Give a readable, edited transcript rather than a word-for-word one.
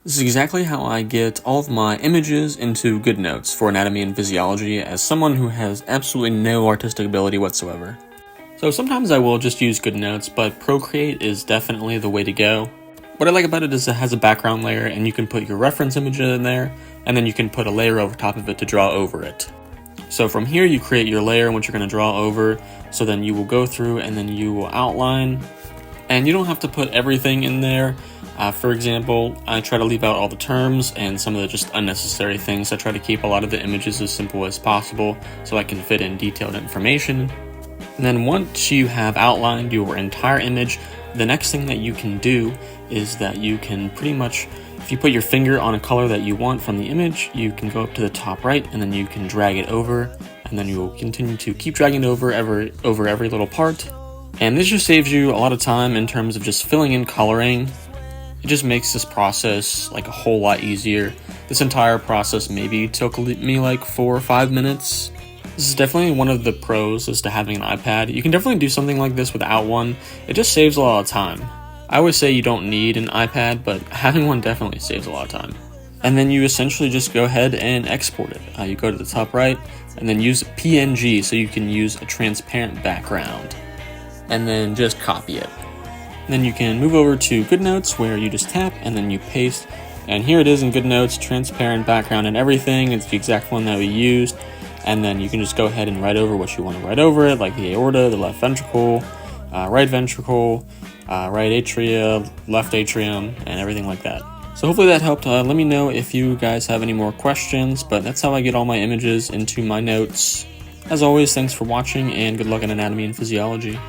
This is exactly how I get all of my images into GoodNotes for anatomy and physiology as someone who has absolutely no artistic ability whatsoever. So sometimes I will just use GoodNotes, but Procreate is definitely the way to go. What I like about it is it has a background layer and you can put your reference image in there, and then you can put a layer over top of it to draw over it. So from here you create your layer and what you're going to draw over, so then you will go through and then you will outline, and you don't have to put everything in there. For example, I try to leave out all the terms and some of the just unnecessary things. I try to keep a lot of the images as simple as possible so I can fit in detailed information. And then once you have outlined your entire image, the next thing that you can do is that you can pretty much, if you put your finger on a color that you want from the image, you can go up to the top right and then you can drag it over, and then you will continue to keep dragging it over every little part. And this just saves you a lot of time in terms of just filling in coloring. It just makes this process like a whole lot easier. This entire process maybe took me like 4 or 5 minutes. This is definitely one of the pros as to having an iPad. You can definitely do something like this without one. It just saves a lot of time. I always say you don't need an iPad, but having one definitely saves a lot of time. And then you essentially just go ahead and export it. You go to the top right and then use PNG so you can use a transparent background. And then just copy it. Then you can move over to GoodNotes where you just tap and then you paste. And here it is in GoodNotes, transparent background and everything. It's the exact one that we used. And then you can just go ahead and write over what you want to write over it, like the aorta, the left ventricle, right ventricle, right atria, left atrium, and everything like that. So hopefully that helped. Let me know if you guys have any more questions, but that's how I get all my images into my notes. As always, thanks for watching and good luck in anatomy and physiology.